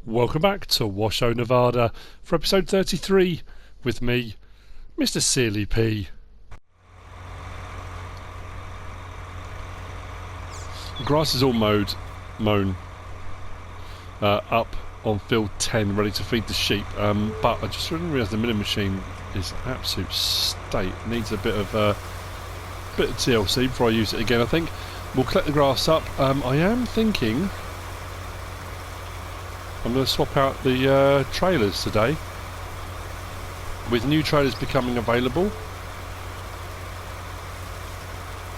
Welcome back to WASHOE Nevada for episode 33 with me, MrSealyp. The grass is all mown up on field 10, ready to feed the sheep. But I just didn't realise the milling machine is in absolute state. It needs a bit of TLC before I use it again. I think we'll collect the grass up. I am thinking I'm going to swap out the trailers today. With new trailers becoming available,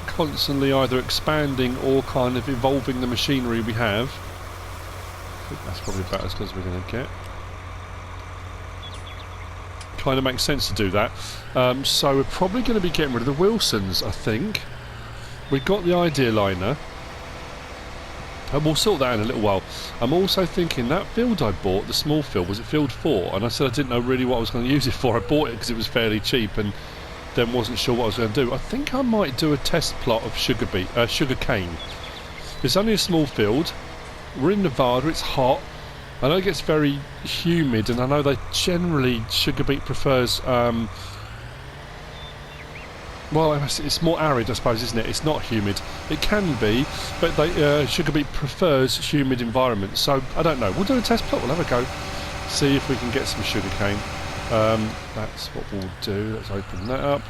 constantly either expanding or kind of evolving the machinery we have. I think that's probably about as good as we're going to get. Kind of makes sense to do that. So we're probably going to be getting rid of the Wilsons, I think. We've got the idea liner. And we'll sort that out in a little while. I'm also thinking that field I bought, the small field, was it field 4? And I said I didn't know really what I was going to use it for. I bought it because it was fairly cheap and then wasn't sure what I was going to do. I think I might do a test plot of sugarcane. It's only a small field. We're in Nevada, it's hot. I know it gets very humid, and I know they generally, sugar beet prefers, well, it's more arid, I suppose, isn't it? It's not humid. It can be, but sugar beet prefers humid environments. So, I don't know. We'll do a test plot. We'll have a go. See if we can get some sugar cane. That's what we'll do. Let's open that up.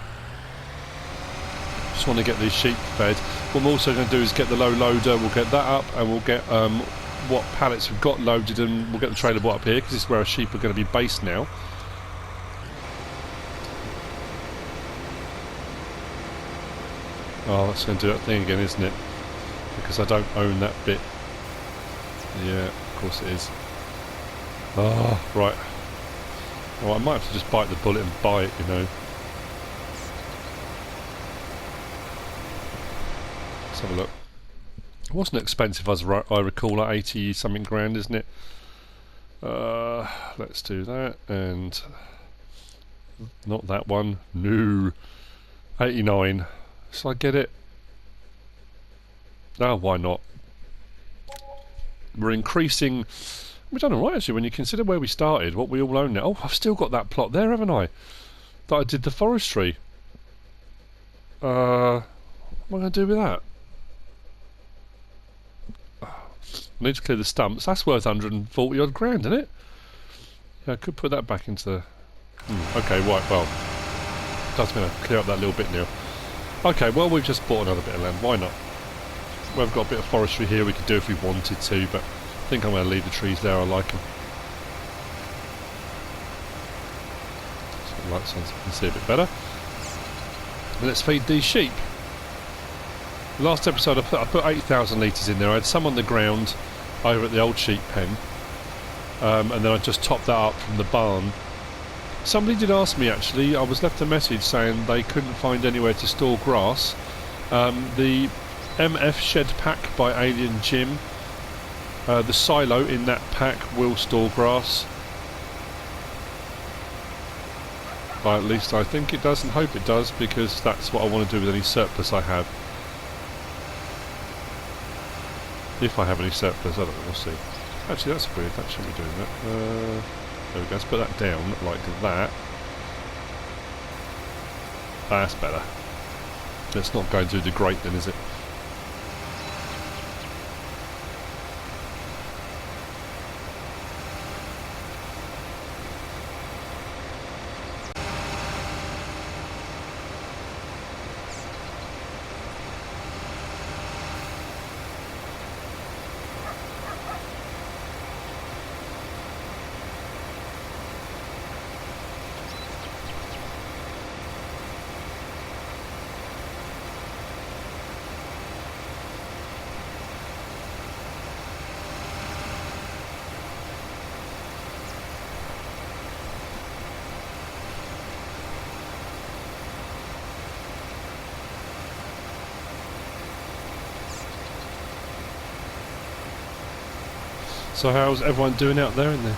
Just want to get these sheep fed. What I'm also going to do is get the low loader. We'll get that up, and we'll get what pallets we've got loaded, and we'll get the trailer brought up here, because this is where our sheep are going to be based now. Oh, that's going to do that thing again, isn't it? Because I don't own that bit. Yeah, of course it is. Oh, right. Well, I might have to just bite the bullet and buy it, you know. Let's have a look. It wasn't expensive, as I recall, at 80 something grand, isn't it? Let's do that, and not that one. No, 89. Shall I get it? Oh, why not? We're increasing. We've done alright actually when you consider where we started, what we all own now. Oh, I've still got that plot there, haven't I? That I did the forestry. What am I going to do with that? I need to clear the stumps. That's worth 140 odd grand, isn't it? Yeah, I could put that back into the... okay, right, well. That's going to clear up that little bit now. Okay, well, we've just bought another bit of land. Why not? We've got a bit of forestry here we could do if we wanted to, but I think I'm going to leave the trees there. I like them. So lights on so I can see a bit better. And let's feed these sheep. Last episode I put 8,000 litres in there. I had some on the ground over at the old sheep pen, and then I just topped that up from the barn. Somebody did ask me actually, I was left a message saying they couldn't find anywhere to store grass. The MF Shed Pack by Alien Jim, the silo in that pack will store grass. Well, at least I think it does and hope it does, because that's what I want to do with any surplus I have. If I have any surplus, I don't know, we'll see. Actually that's weird, that shouldn't be doing that. There we go, let's put that down like that. That's better. It's not going through the grate then, is it? So how's everyone doing out there in the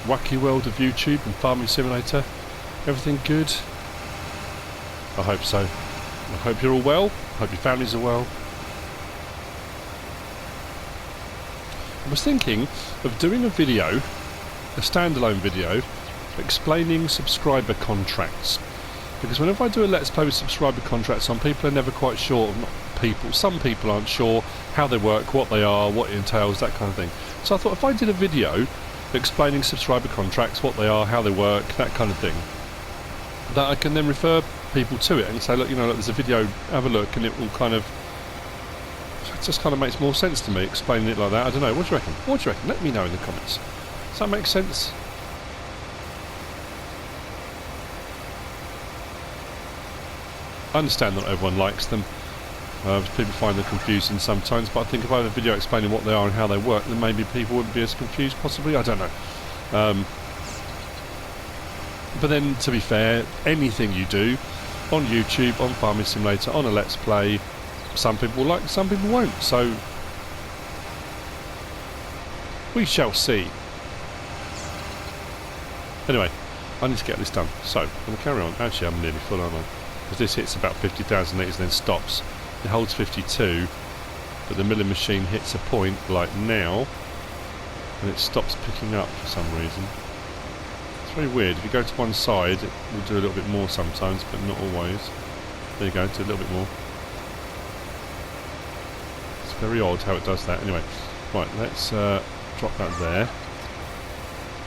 wacky world of YouTube and Farming Simulator? Everything good? I hope so. I hope you're all well. I hope your families are well. I was thinking of doing a video, a standalone video, explaining subscriber contracts. Because whenever I do a Let's Play with subscriber contracts on, people are never quite sure, not people, some people aren't sure how they work, what they are, what it entails, that kind of thing. So I thought if I did a video explaining subscriber contracts, what they are, how they work, that kind of thing, that I can then refer people to it and say, look, you know, look, there's a video, have a look, and it will kind of, it just kind of makes more sense to me explaining it like that. I don't know, what do you reckon? What do you reckon? Let me know in the comments. Does that make sense? I understand that everyone likes them. People find them confusing sometimes, but I think if I have a video explaining what they are and how they work, then maybe people wouldn't be as confused, possibly. I don't know. But then, to be fair, anything you do on YouTube, on Farming Simulator, on a Let's Play, some people will like, some people won't. So we shall see. Anyway, I need to get this done. So I'm going to carry on. Actually, I'm nearly full, aren't I? Because this hits about 50,000 litres and then stops. It holds 52, but the milling machine hits a point like now, and it stops picking up for some reason. It's very weird. If you go to one side, it will do a little bit more sometimes, but not always. There you go, do a little bit more. It's very odd how it does that. Anyway, right, let's drop that there.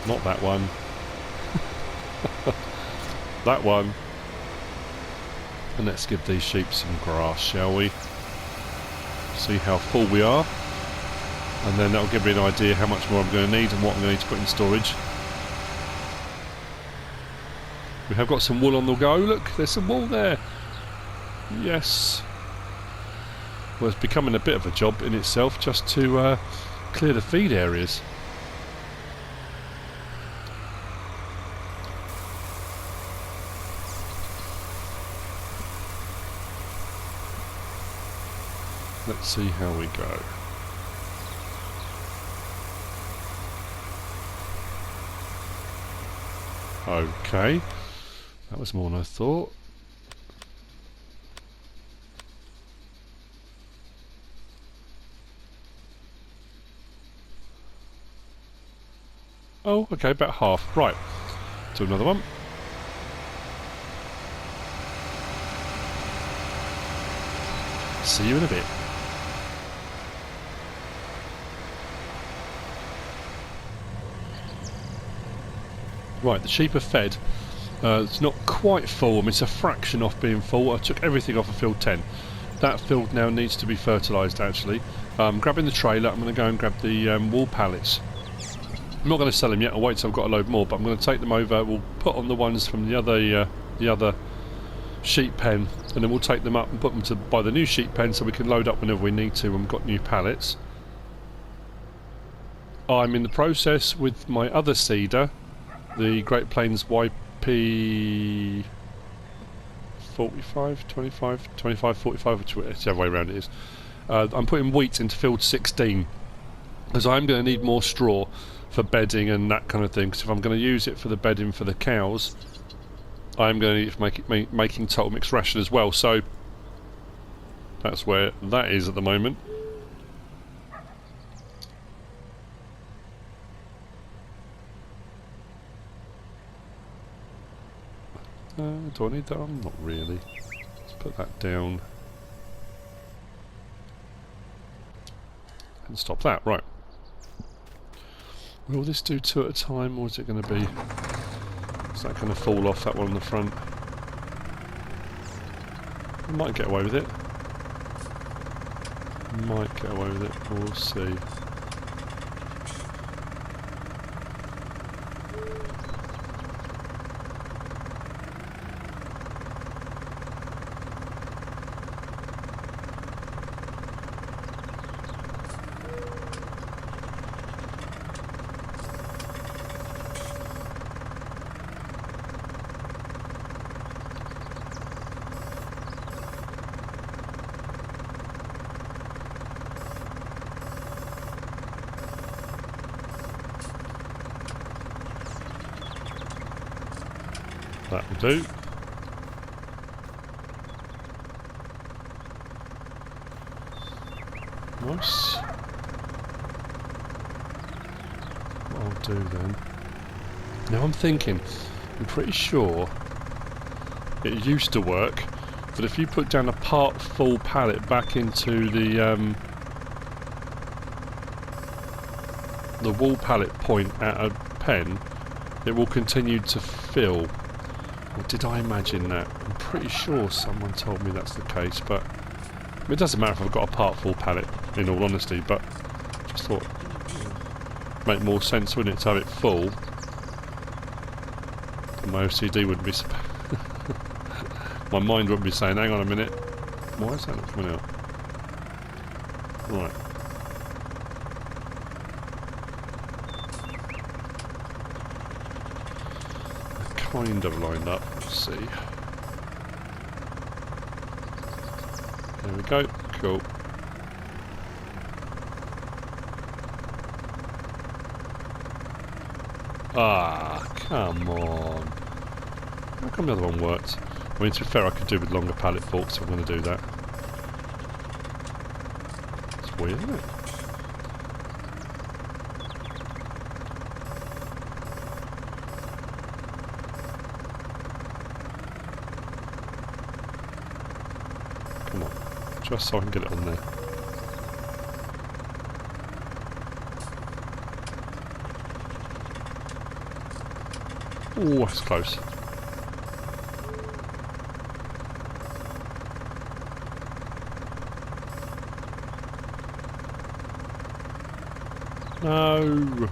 Not that one. That one. And let's give these sheep some grass, shall we? See how full we are. And then that'll give me an idea how much more I'm going to need and what I'm going to need to put in storage. We have got some wool on the go. Look, there's some wool there. Yes. Well, it's becoming a bit of a job in itself just to clear the feed areas. Let's see how we go. Okay, that was more than I thought. Oh, okay, about half. Right, do another one. See you in a bit. Right, the sheep are fed. It's not quite full. I mean, it's a fraction off being full. I took everything off of field 10. That field now needs to be fertilised, actually. Grabbing the trailer, I'm going to go and grab the wool pallets. I'm not going to sell them yet. I'll wait till I've got a load more, but I'm going to take them over. We'll put on the ones from the other sheep pen, and then we'll take them up and put them to by the new sheep pen so we can load up whenever we need to when we've got new pallets. I'm in the process with my other seeder, the Great Plains YP 45, 25, 25, 45, whichever way around it is. I'm putting wheat into field 16 because I'm going to need more straw for bedding and that kind of thing, because if I'm going to use it for the bedding for the cows, I'm going to need to make it making total mixed ration as well. So that's where that is at the moment. Do I need that on? Not really. Let's put that down. And stop that. Right. Will this do two at a time, or is it going to be... Is that going to fall off, that one on the front? I might get away with it. Might get away with it. We'll see. That will do. Nice. what I'll do then. Now I'm thinking, I'm pretty sure it used to work that if you put down a part full pallet back into the wall pallet point at a pen, it will continue to fill. Or did I imagine that? I'm pretty sure someone told me that's the case, but it doesn't matter if I've got a part full pallet, in all honesty, but just thought it'd make more sense, wouldn't it, to have it full. And my OCD wouldn't be... my mind wouldn't be saying, hang on a minute, why is that not coming out? Right. Kind of lined up, let's see. There we go, cool. Ah, come on. How come the other one worked? I mean, to be fair, I could do with longer pallet forks, so I'm going to do that. It's weird, isn't it? Come on, just so I can get it on there. Oh, that's close. No!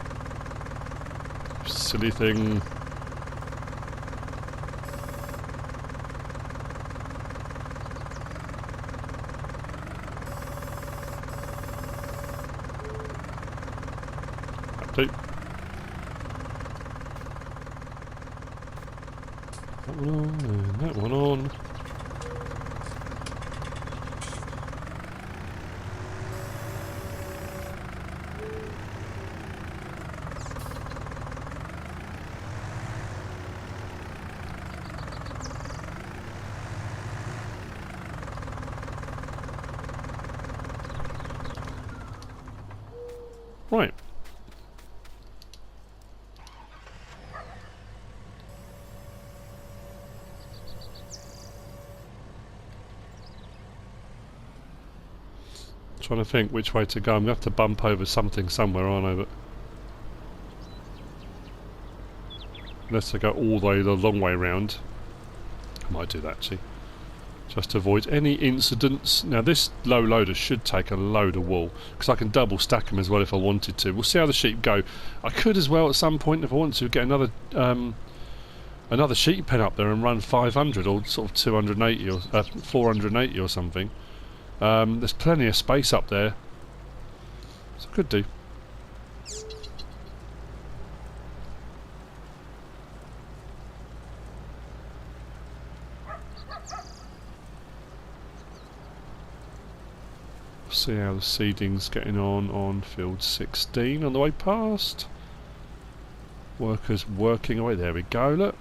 Silly thing. That one on, and that one on. Right. Trying to think which way to go. I'm going to have to bump over something somewhere, aren't I? But unless I go all the way the long way round. I might do that actually. Just to avoid any incidents. Now this low loader should take a load of wool, because I can double stack them as well if I wanted to. We'll see how the sheep go. I could as well at some point, if I want to, get another another sheep pen up there and run 500 or sort of 280 or 480 or something. There's plenty of space up there, so I could do. See how the seeding's getting on field 16 on the way past. Workers working away. There we go, look.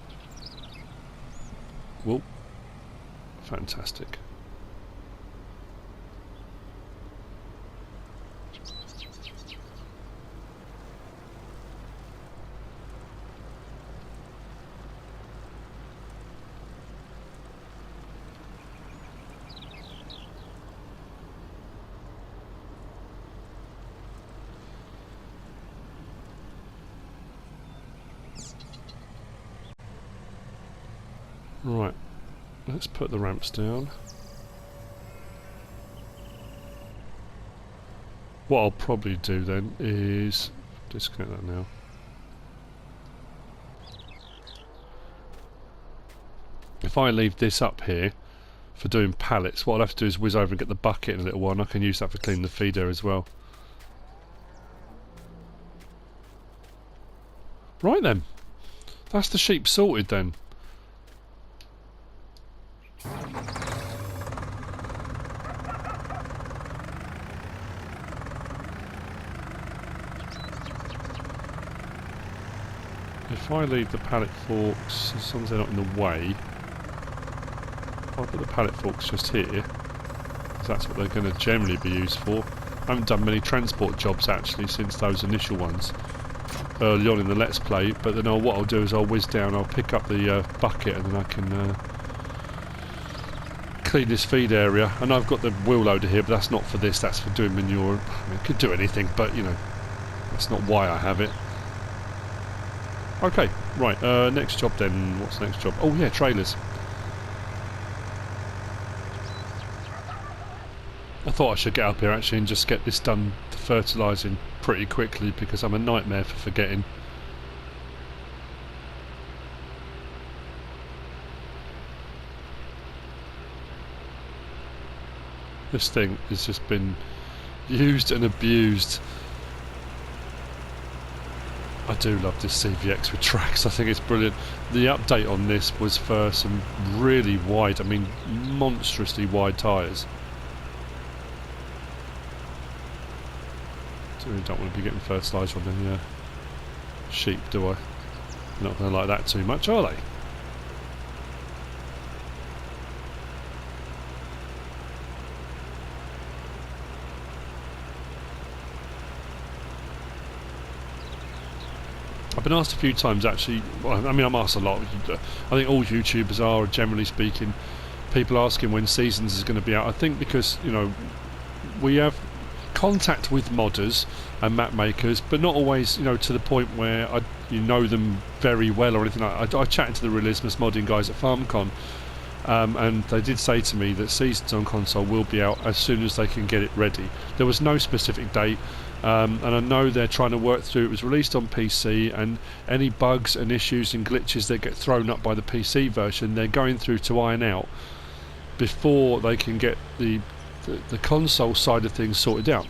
Whoa. Fantastic. Right, let's put the ramps down. What I'll probably do then is disconnect that now. If I leave this up here for doing pallets, what I'll have to do is whiz over and get the bucket in a little while, and I can use that for cleaning the feeder as well. Right then, that's the sheep sorted then. If I leave the pallet forks, as long as they're not in the way, I'll put the pallet forks just here, because that's what they're going to generally be used for. I haven't done many transport jobs actually since those initial ones. early on in the Let's Play, but then what I'll do is I'll whiz down, I'll pick up the bucket, and then I can clean this feed area. And I've got the wheel loader here, but that's not for this, that's for doing manure. I mean, it could do anything, but you know, that's not why I have it. Okay, right, next job then. What's the next job? Oh yeah, trailers. I thought I should get up here actually and just get this done, the fertilising, pretty quickly, because I'm a nightmare for forgetting. This thing has just been used and abused. I do love this CVX with tracks, I think it's brilliant. The update on this was for some really wide, I mean monstrously wide tyres. So we don't want to be getting fertiliser on the sheep, do I? Not going to like that too much, are they? I've been asked a few times actually, well, I mean I'm asked a lot, I think all YouTubers are, generally speaking, people asking when Seasons is going to be out. I think because, you know, we have contact with modders and map makers, but not always, you know, to the point where you know them very well or anything like that. I chatted to the Realismus modding guys at FarmCon, and they did say to me that Seasons on console will be out as soon as they can get it ready. There was no specific date. And I know they're trying to work through. It was released on PC, and any bugs and issues and glitches that get thrown up by the PC version, they're going through to iron out before they can get the console side of things sorted out.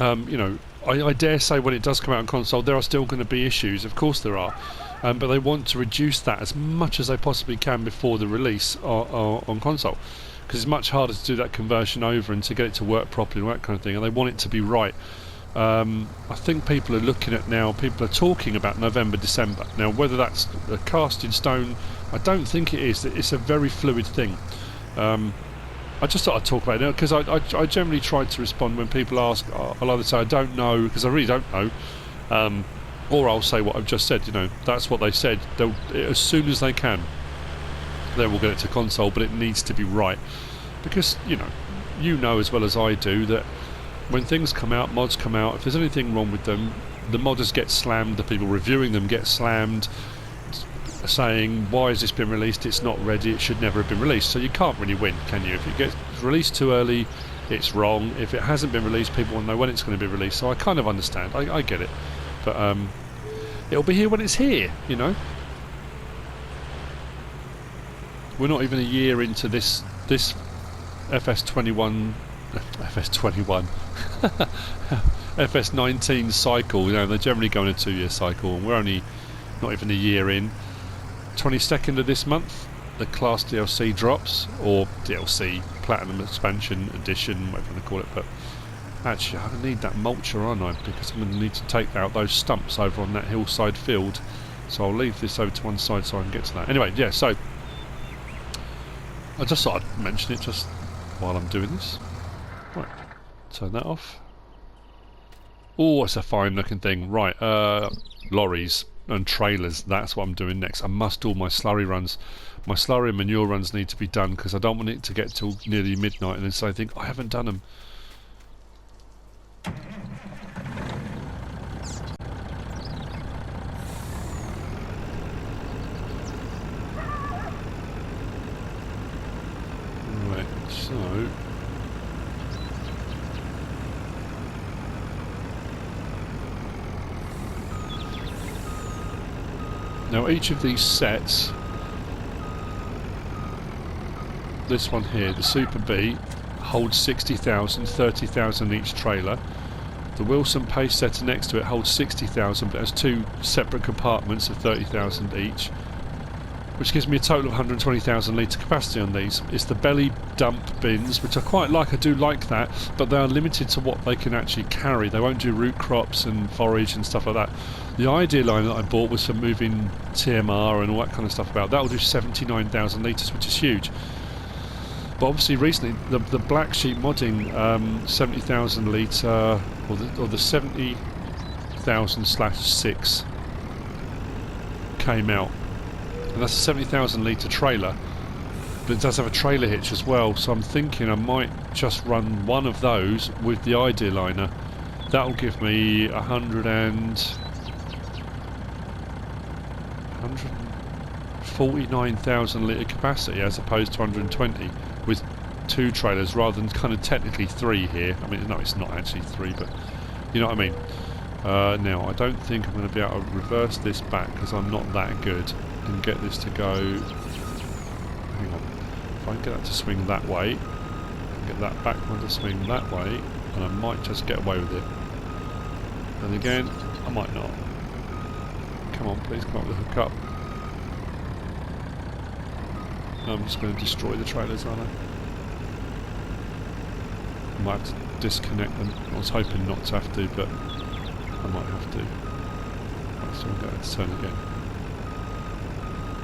You know, I dare say when it does come out on console, there are still going to be issues. Of course there are, but they want to reduce that as much as they possibly can before the release on console. Because it's much harder to do that conversion over and to get it to work properly and all that kind of thing, and they want it to be right. I think people are looking at now, people are talking about November, December. Now whether that's a cast in stone, I don't think it is. It's a very fluid thing. I just thought I'd talk about it because I generally try to respond when people ask. I'll either say I don't know, because I really don't know, or I'll say what I've just said. You know, that's what they said. As soon as they can, they will get it to console, but it needs to be right. Because, you know as well as I do that when things come out, mods come out, if there's anything wrong with them, the modders get slammed, the people reviewing them get slammed, saying, why has this been released, it's not ready, it should never have been released. So you can't really win, can you? If it gets released too early, it's wrong. If it hasn't been released, people want to know when it's going to be released. So I kind of understand, I get it. But it'll be here when it's here, you know. We're not even a year into this FS21 FS19 cycle. You know, they're generally going a 2-year cycle, and we're only not even a year in. 22nd of this month, the Class DLC drops, or DLC Platinum Expansion Edition, whatever you want to call it. But actually, I need that mulcher, aren't I? Because I'm going to need to take out those stumps over on that hillside field. So I'll leave this over to one side so I can get to that. Anyway, yeah. So I just thought I'd mention it just while I'm doing this. Right, turn that off. Oh, it's a fine looking thing. Right, lorries and trailers, that's what I'm doing next. I must do all my slurry runs. My slurry and manure runs need to be done because I don't want it to get till nearly midnight and then say, I haven't done them. Right, so now each of these sets, this one here, the Super B, holds 60,000, 30,000 each trailer. The Wilson Pace setter next to it holds 60,000 but has 2 separate compartments of 30,000 each, which gives me a total of 120,000 litre capacity on these. It's the belly dump bins, which I quite like, I do like that, but they are limited to what they can actually carry. They won't do root crops and forage and stuff like that. The idea line that I bought was for moving TMR and all that kind of stuff about. That will do 79,000 litres, which is huge. But obviously recently, the Black Sheep modding 70,000 litre, or the 70,000 70,000/6 came out, and that's a 70,000 litre trailer, but it does have a trailer hitch as well, so I'm thinking I might just run one of those with the idea liner. That'll give me 149,000 litre capacity as opposed to 120 with 2 trailers rather than kind of technically 3 here. I mean, no, it's not actually 3, but you know what I mean. Now, I don't think I'm going to be able to reverse this back because I'm not that good, and get this to go... Hang on. If I can get that to swing that way, and get that back one to swing that way, and I might just get away with it. And again, I might not. Come on, please come up with a hook up. I'm just going to destroy the trailers, aren't I? I might have to disconnect them. I was hoping not to have to, but I might have to. Right, so we'll get it to turn again.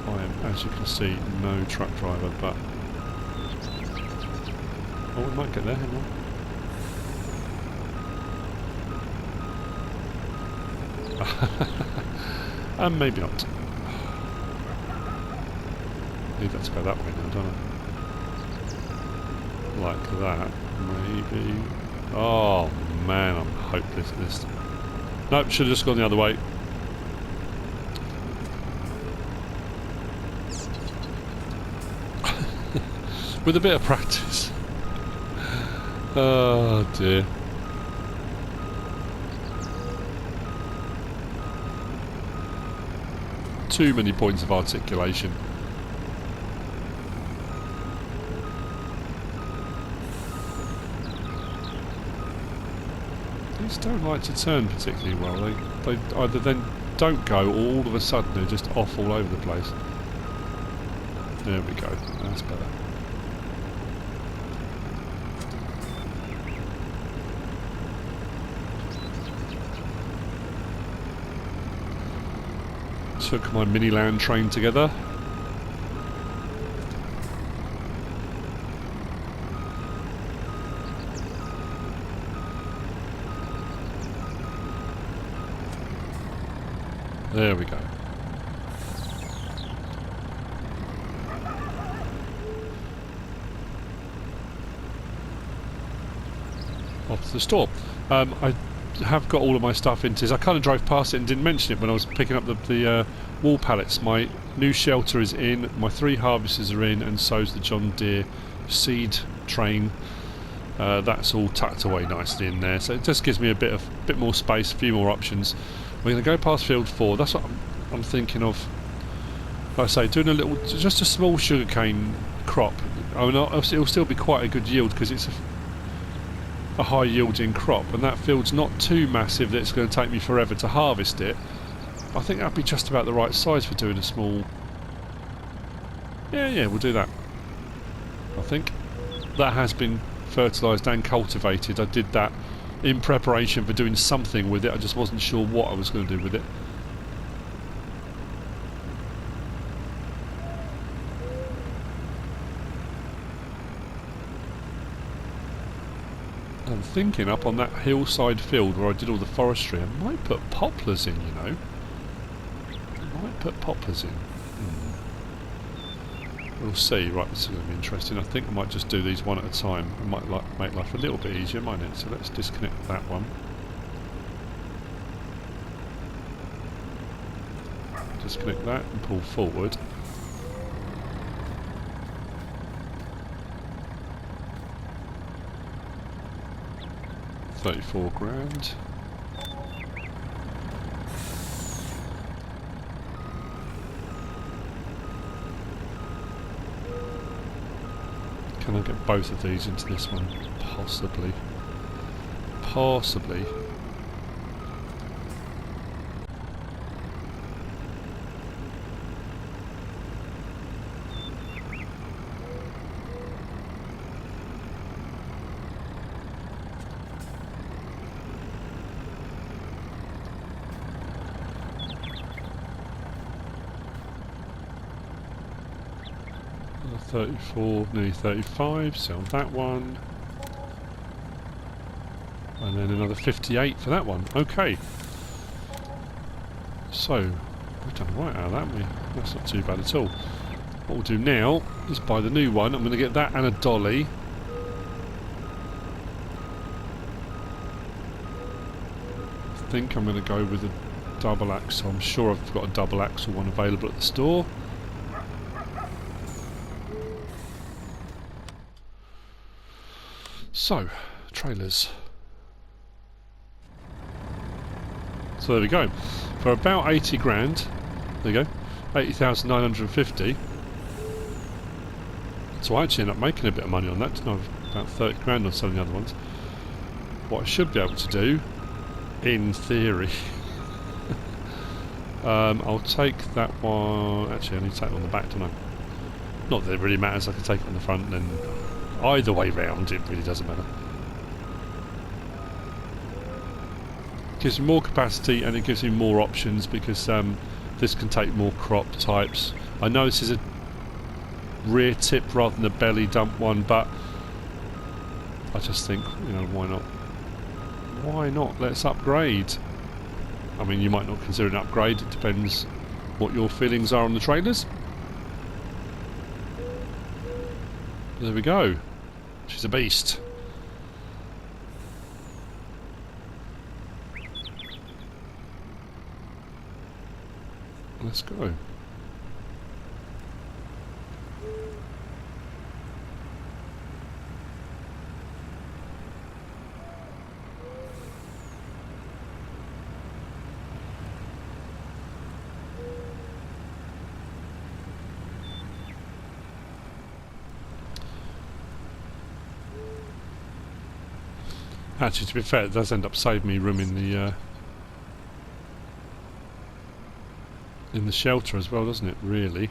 I am, as you can see, no truck driver, but... Oh, we might get there, hang on. And maybe not. I need that to go that way now, don't I? Like that, maybe. Oh man, I'm hopeless at this. Nope, should have just gone the other way. With a bit of practice. Oh dear. Too many points of articulation. These don't like to turn particularly well. They either then don't go, or all of a sudden they're just off all over the place. There we go. That's better. Took my mini land train together. There we go. Off to the store. I have got all of my stuff into this. I kind of drove past it and didn't mention it when I was picking up the wall pallets. My new shelter is in, my 3 harvesters are in, and so's the John Deere seed train. That's all tucked away nicely in there, so it just gives me a bit more space, a few more options. We're going to go past field 4. That's what I'm thinking of. Like I say, doing just a small sugarcane crop. I mean, it'll still be quite a good yield because it's a high yielding crop, and that field's not too massive that it's going to take me forever to harvest it. I think that'd be just about the right size for doing a small... Yeah, we'll do that. I think that has been fertilised and cultivated. I did that in preparation for doing something with it. I just wasn't sure what I was going to do with it. I'm thinking up on that hillside field where I did all the forestry, I might put poplars in, you know. I might put poplars in. We'll see. Right, this is going to be interesting. I think I might just do these one at a time. It might make life a little bit easier, mightn't it? So let's disconnect that one. Disconnect that and pull forward. £34,000. Can I get both of these into this one? Possibly. Possibly. Another 34, nearly 35, sell that one. And then another 58 for that one. Okay. So, we've done right out of that, haven't we? That's not too bad at all. What we'll do now is buy the new one. I'm going to get that and a dolly. I think I'm going to go with a double axle. I'm sure I've got a double axle one available at the store. So, trailers. So there we go. For about 80 grand, there you go, 80,950. So I actually end up making a bit of money on that, didn't I? About 30 grand on selling the other ones. What I should be able to do, in theory, I'll take that one. Actually, I need to take it on the back, don't I? Not that it really matters. I can take it on the front, and either way round, it really doesn't matter. Gives you more capacity and it gives you more options because this can take more crop types. I know this is a rear tip rather than a belly dump one, but I just think, you know, why not? Why not? Let's upgrade. I mean, you might not consider an upgrade. It depends what your feelings are on the trailers. There we go. She's a beast. Let's go. Actually, to be fair, it does end up saving me room in the shelter as well, doesn't it? Really.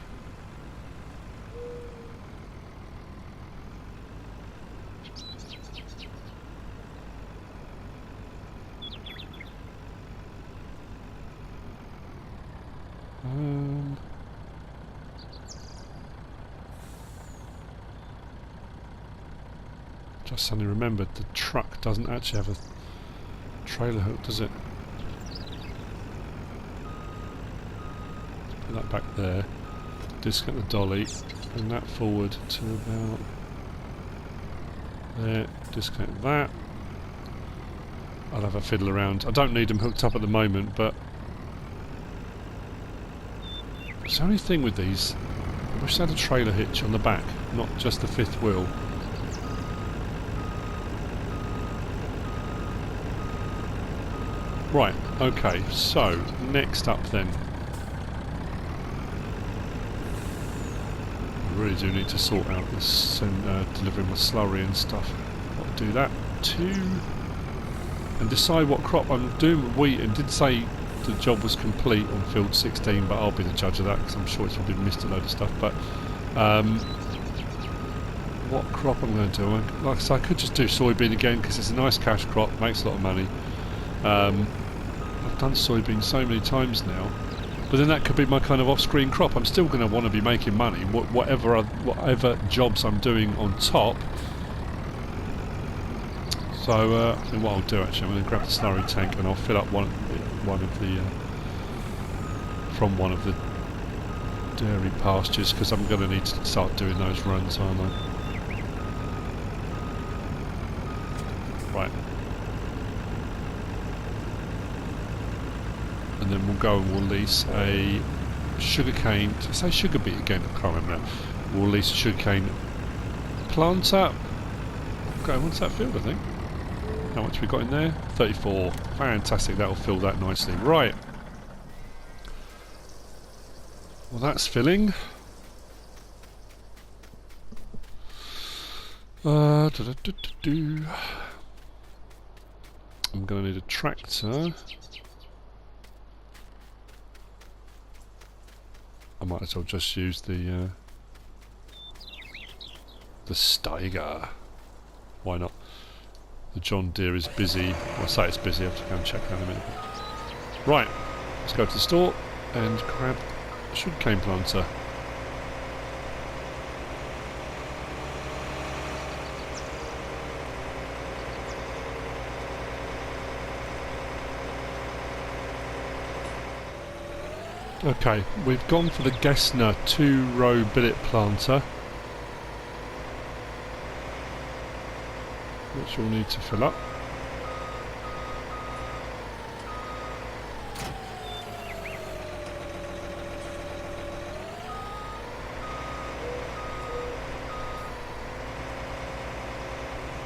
Just suddenly remembered the truck doesn't actually have a trailer hook, does it? Put that back there, disconnect the dolly, bring that forward to about there, disconnect that. I'll have a fiddle around. I don't need them hooked up at the moment, but it's the only thing with these, I wish they had a trailer hitch on the back, not just the fifth wheel. Right, okay, so next up then. I really do need to sort out this delivering my slurry and stuff. I'll do that too. And decide what crop I'm doing with wheat, and did say the job was complete on field 16, but I'll be the judge of that because I'm sure it's probably missed a load of stuff. But what crop I'm going to do? Like I said, I could just do soybean again because it's a nice cash crop, makes a lot of money. I've done soybean so many times now, but then that could be my kind of off-screen crop. I'm still going to want to be making money, whatever jobs I'm doing on top. So I think what I'll do actually, I'm going to grab the slurry tank and I'll fill up one of the from one of the dairy pastures, because I'm going to need to start doing those runs, aren't I? Right. And then we'll go and we'll lease a sugarcane. Did I say sugar beet again? I can't remember now. We'll lease a sugarcane planter. Okay, what's that field, I think? How much we got in there? 34. Fantastic, that'll fill that nicely. Right. Well, that's filling. I'm going to need a tractor. I might as well just use the Steiger. Why not? The John Deere is busy. I'll say it's busy. I have to go and check that in a minute. Right, let's go to the store and grab a sugarcane planter. Okay, we've gone for the Gessner 2-row billet planter, which we'll need to fill up.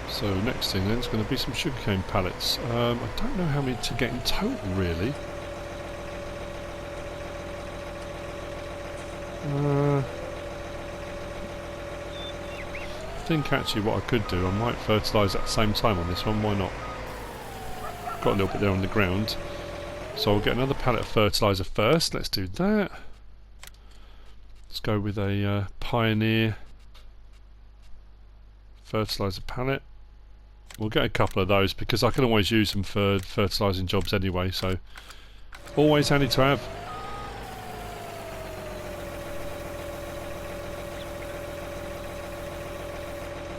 So next thing then is going to be some sugarcane pallets. I don't know how many to get in total really. I think actually what I could do, I might fertilise at the same time on this one, why not? Got a little bit there on the ground. So I'll get another pallet of fertiliser first, let's do that. Let's go with a Pioneer fertiliser pallet. We'll get a couple of those because I can always use them for fertilising jobs anyway, so always handy to have.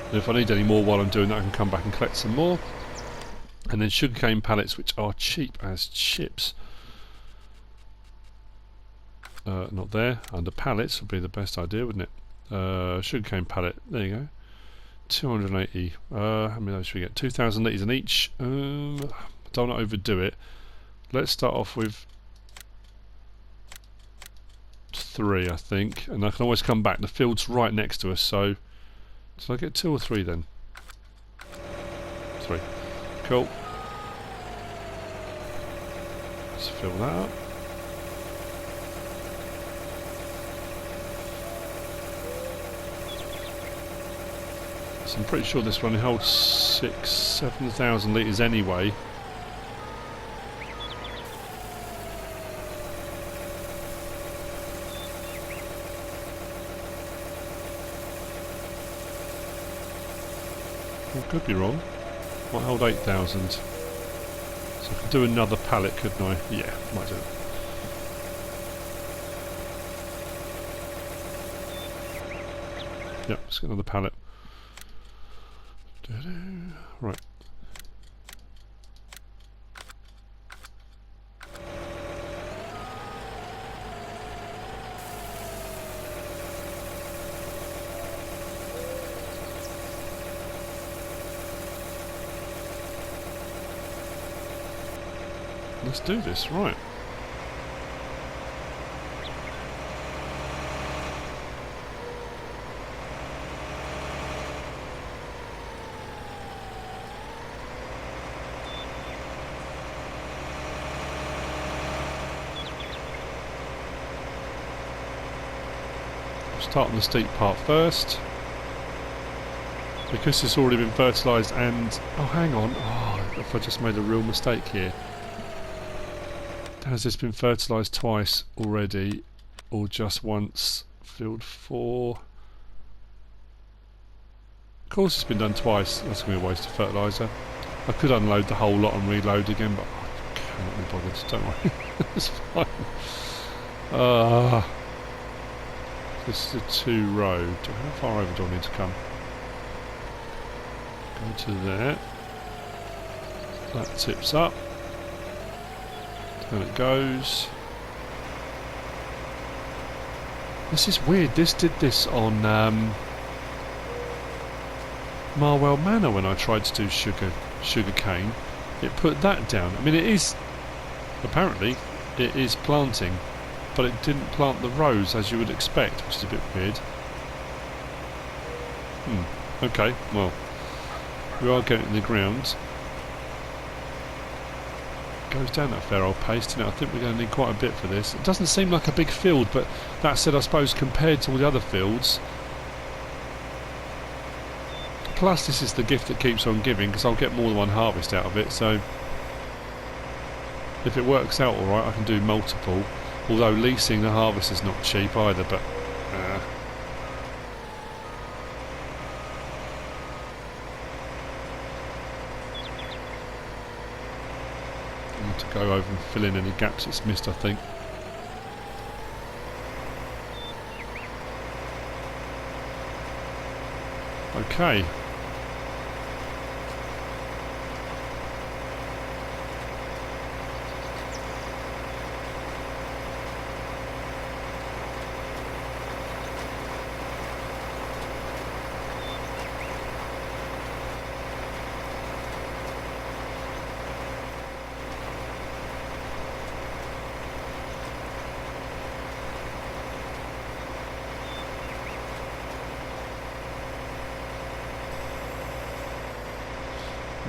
And if I need any more while I'm doing that, I can come back and collect some more. And then sugarcane pallets, which are cheap as chips. Not there. Under pallets would be the best idea, wouldn't it? Sugarcane pallet. There you go. 280. How many of those should we get? 2,000 litres in each. Don't want to overdo it. Let's start off with 3, I think. And I can always come back. The field's right next to us, so... Did I get 2 or 3 then? 3. Cool. Let's fill that up. So I'm pretty sure this one holds 6,000–7,000 litres anyway. I could be wrong. Might hold 8,000. So I could do another pallet, couldn't I? Yeah, might do it. Yep, let's get another pallet. Right. Let's do this, right. Start on the steep part first. Because it's already been fertilised and... Oh, hang on. Oh, if I just made a real mistake here. Has this been fertilised twice already, or just once? Field 4. Of course it's been done twice. That's going to be a waste of fertiliser. I could unload the whole lot and reload again, but I cannot be bothered. Don't worry. It's fine. This is a 2-row. How far over do I need to come? Go to there. That tips up. And it goes. This is weird. This did this on Marwell Manor when I tried to do sugarcane. It put that down. I mean, it is apparently it is planting, but it didn't plant the rows as you would expect, which is a bit weird. Okay. Well, we are getting in the ground. Goes down at a fair old pace, doesn't it? I think we're going to need quite a bit for this. It doesn't seem like a big field, but that said, I suppose compared to all the other fields. Plus, this is the gift that keeps on giving, because I'll get more than one harvest out of it. So, if it works out all right, I can do multiple. Although leasing the harvest is not cheap either, but. To go over and fill in any gaps it's missed, I think. Okay.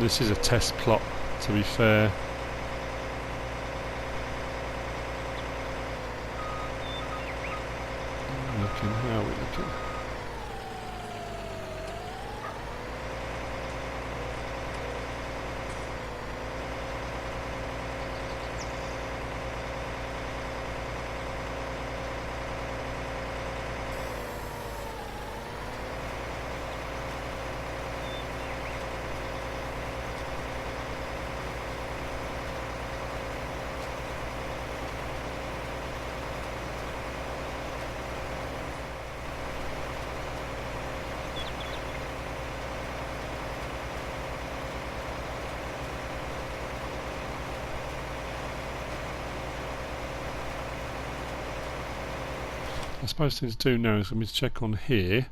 This is a test plot, to be fair. How are we looking? I suppose the thing to do now is for me to check on here,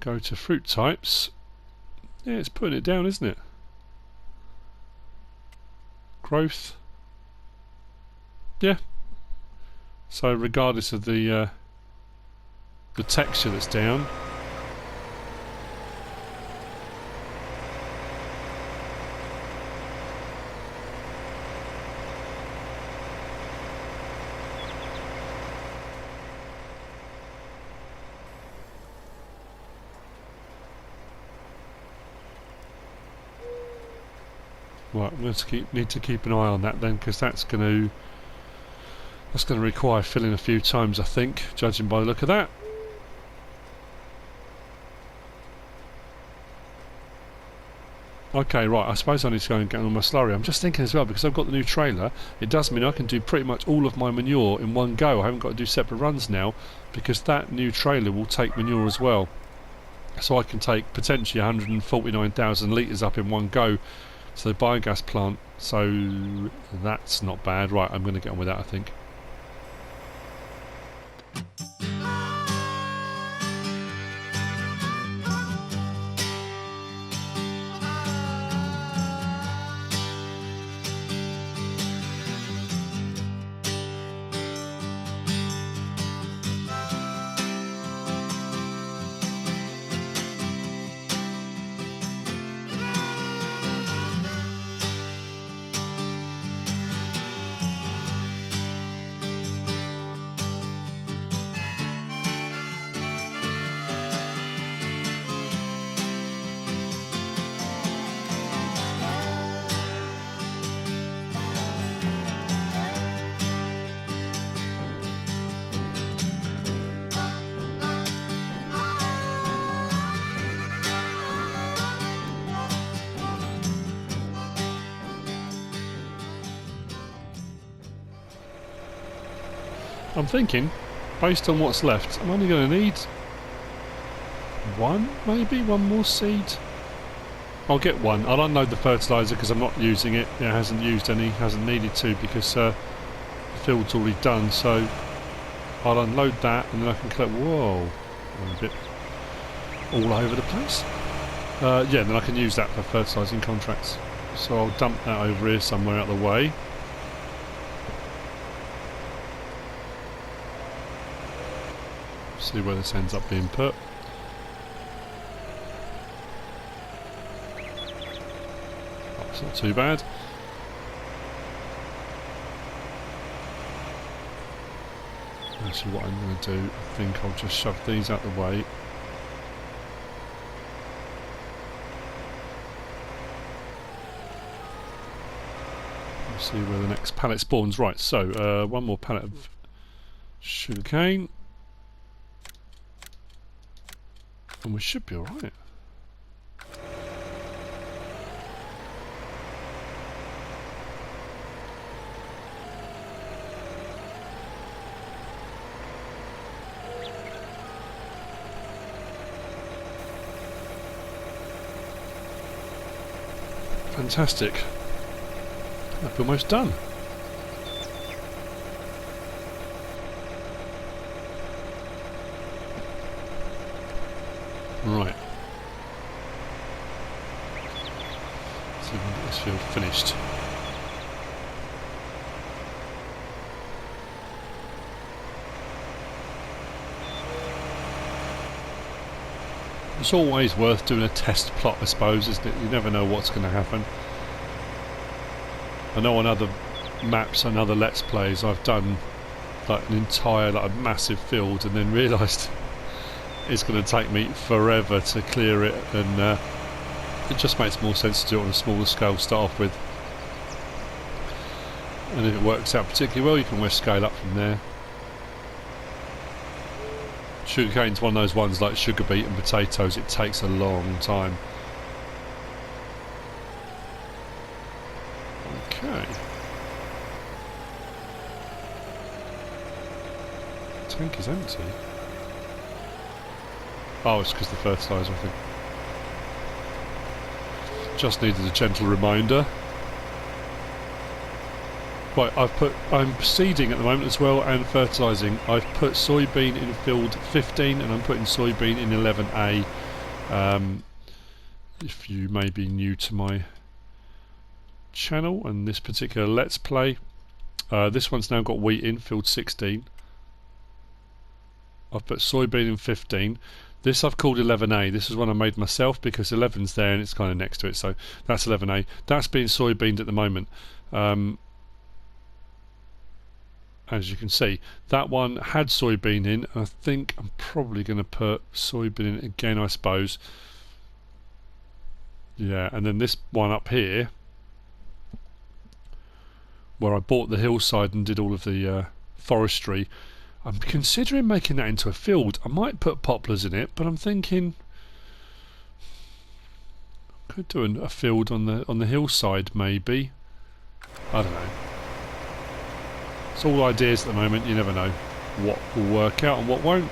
go to fruit types. Yeah, it's putting it down, isn't it? Growth. Yeah. So regardless of the texture that's down. Right, I'm going to need to keep an eye on that then, because that's going to require filling a few times, I think, judging by the look of that. Okay, right, I suppose I need to go and get on my slurry. I'm just thinking as well, because I've got the new trailer, it does mean I can do pretty much all of my manure in one go. I haven't got to do separate runs now, because that new trailer will take manure as well. So I can take potentially 149,000 litres up in one go to the biogas plant. So that's not bad. Right, I'm going to get on with that, I think. I'm thinking, based on what's left, I'm only going to need one, maybe one more seed. I'll get one. I'll unload the fertiliser because I'm not using it. It hasn't used any, hasn't needed to, because the field's already done. So I'll unload that and then I can collect. Whoa, I'm a bit all over the place. Yeah, then I can use that for fertilising contracts. So I'll dump that over here somewhere out of the way. See where this ends up being put. That's not too bad. Actually, what I'm going to do, I think I'll just shove these out the way. We'll see where the next pallet spawns. Right, so one more pallet of sugarcane. And we should be alright. Fantastic. That's almost done. Right. So we can get this field finished. It's always worth doing a test plot, I suppose, isn't it? You never know what's going to happen. I know on other maps and other Let's Plays I've done like an entire, like a massive field, and then realised it's going to take me forever to clear it, and it just makes more sense to do it on a smaller scale to start off with. And if it works out particularly well, you can always scale up from there. Sugarcane's one of those ones like sugar beet and potatoes, it takes a long time. Okay. The tank is empty. Oh, it's because the fertiliser, I think. Just needed a gentle reminder. Right, I'm seeding at the moment as well and fertilising. I've put soybean in field 15 and I'm putting soybean in 11A. If you may be new to my channel and this particular Let's Play, this one's now got wheat in field 16. I've put soybean in 15. This I've called 11A. This is one I made myself because 11's there and it's kind of next to it, so that's 11A. That's being soybeaned at the moment. As you can see, that one had soybean in. I think I'm probably going to put soybean in again, I suppose. Yeah, and then this one up here, where I bought the hillside and did all of the forestry, I'm considering making that into a field. I might put poplars in it, but I'm thinking I could do a field on the hillside maybe. I don't know. It's all ideas at the moment. You never know what will work out and what won't,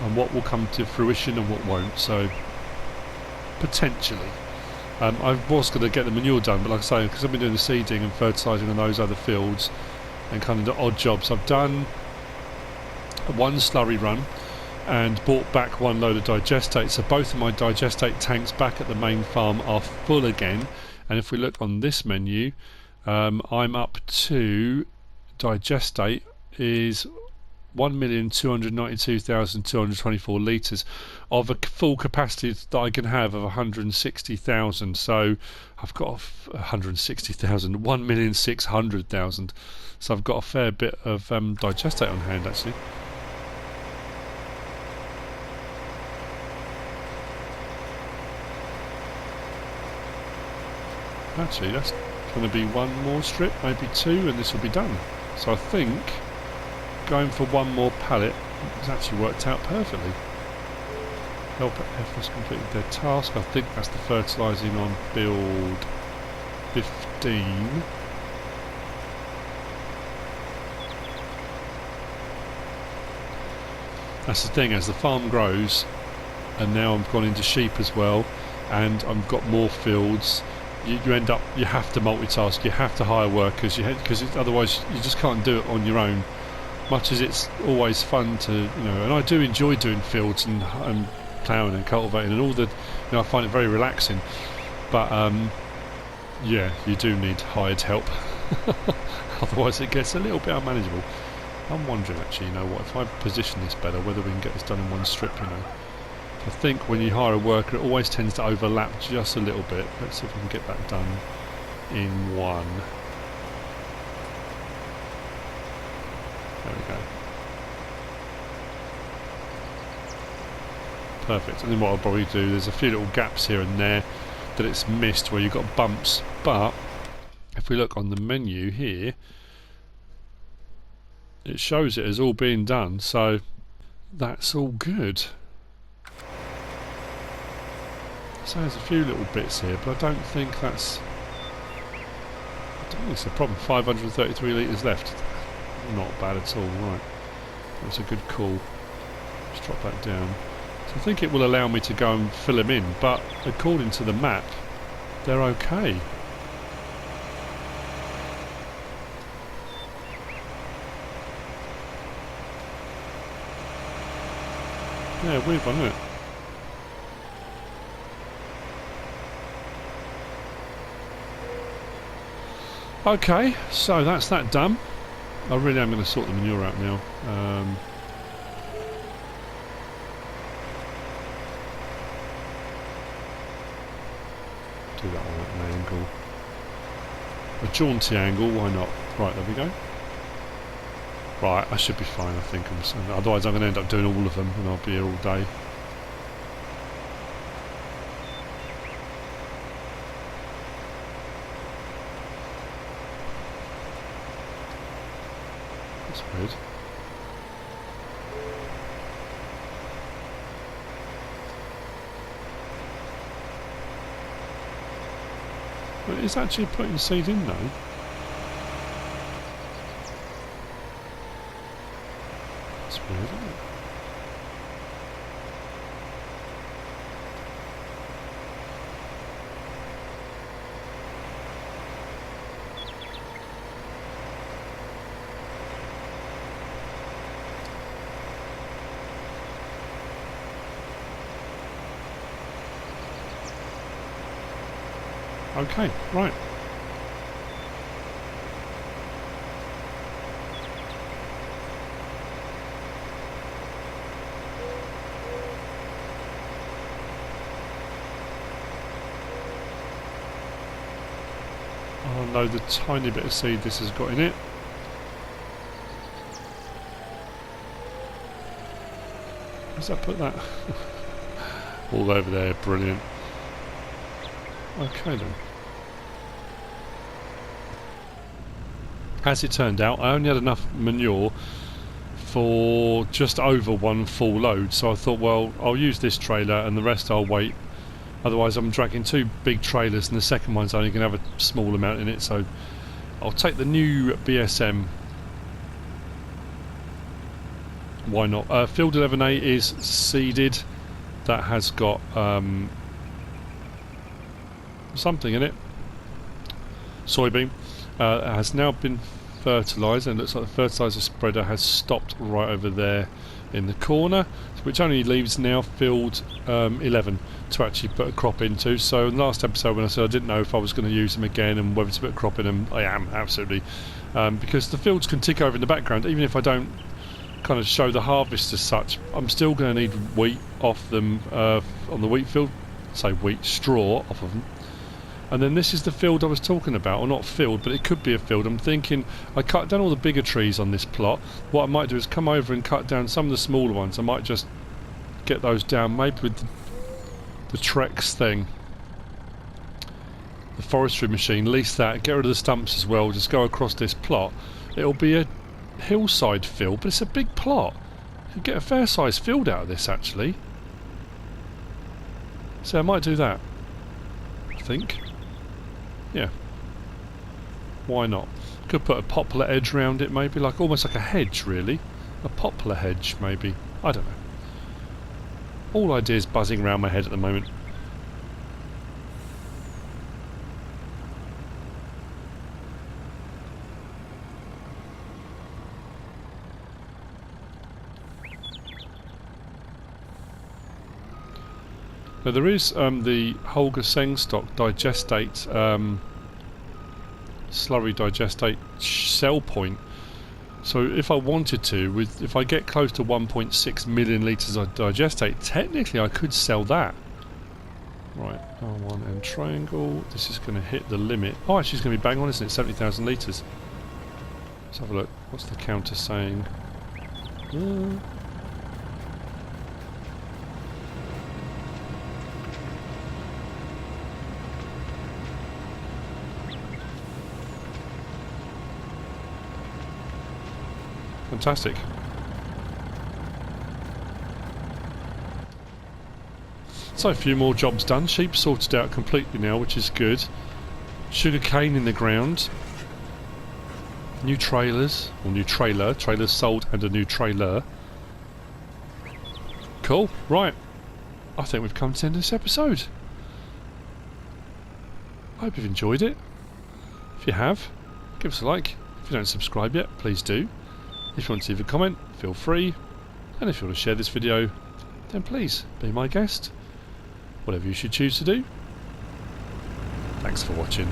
and what will come to fruition and what won't. So potentially, I was going to get the manure done, but like I say, because I've been doing the seeding and fertilising on those other fields and kind of the odd jobs, I've done one slurry run and bought back one load of digestate. So both of my digestate tanks back at the main farm are full again. And if we look on this menu, I'm up to digestate is 1,292,224 litres of a full capacity that I can have of 160,000. So I've got 160,000, 1,600,000. So I've got a fair bit of digestate on hand actually. Actually, that's going to be one more strip, maybe two, and this will be done. So I think going for one more pallet has actually worked out perfectly. Help F has completed their task. I think that's the fertilising on field 15. That's the thing, as the farm grows, and now I've gone into sheep as well, and I've got more fields. You end up, you have to multitask, you have to hire workers, because otherwise you just can't do it on your own. Much as it's always fun to, you know, and I do enjoy doing fields and ploughing and cultivating and all the, you know, I find it very relaxing. But yeah, you do need hired help, otherwise it gets a little bit unmanageable. I'm wondering actually, you know what, if I position this better, whether we can get this done in one strip, you know. I think when you hire a worker it always tends to overlap just a little bit. Let's see if we can get that done in one. There we go. Perfect. And then what I'll probably do, there's a few little gaps here and there that it's missed where you've got bumps, but if we look on the menu here, it shows it as all being done, so that's all good. So there's a few little bits here, but I don't think it's a problem. 533 litres left. Not bad at all. Right, that's a good call. Let's drop that down. So I think it will allow me to go and fill them in, but according to the map, they're okay. Yeah, weird one, isn't it? Okay, so that's that done. I really am going to sort the manure out now. angle. A jaunty angle, why not? Right, there we go. Right, I should be fine, I think. Otherwise I'm going to end up doing all of them and I'll be here all day. That's weird. But it's actually putting seed in though. That's weird, isn't it? Okay, right. I know the tiny bit of seed this has got in it. Does that put that all over there? Brilliant. Okay then. As it turned out, I only had enough manure for just over one full load, so I thought, well, I'll use this trailer and the rest I'll wait. Otherwise I'm dragging two big trailers and the second one's only going to have a small amount in it, so I'll take the new BSM. Why not? Field 11A is seeded. That has got something in it. Soybean. It has now been fertilised, and it looks like the fertiliser spreader has stopped right over there in the corner, which only leaves now field 11 to actually put a crop into. So in the last episode when I said I didn't know if I was going to use them again and whether to put a crop in them, I am, absolutely. Because the fields can tick over in the background, even if I don't kind of show the harvest as such, I'm still going to need wheat off them on the wheat field, say wheat, straw off of them. And then this is the field I was talking about, or not field, but it could be a field. I'm thinking I cut down all the bigger trees on this plot. What I might do is come over and cut down some of the smaller ones. I might just get those down, maybe with the Trex thing, the forestry machine, lease that, get rid of the stumps as well, just go across this plot. It'll be a hillside field, but it's a big plot. You can get a fair sized field out of this actually. So I might do that, I think. Yeah, why not? Could put a poplar edge round it, maybe, like almost like a hedge, really. A poplar hedge, maybe. I don't know. All ideas buzzing around my head at the moment. Now there is the Holger Sengstock digestate, slurry digestate cell point. So if I wanted to, if I get close to 1.6 million litres of digestate, technically I could sell that. Right, R1 and triangle. This is going to hit the limit. Oh, actually it's going to be bang on, isn't it? 70,000 litres. Let's have a look. What's the counter saying? Fantastic. So a few more jobs done. Sheep sorted out completely now, which is good. Sugarcane in the ground. New trailers, or new trailer. Trailers sold and a new trailer. Cool. Right. I think we've come to the end of this episode. I hope you've enjoyed it. If you have, give us a like. If you don't subscribe yet, please do. If you want to leave a comment, feel free. And if you want to share this video, then please be my guest. Whatever you should choose to do. Thanks for watching.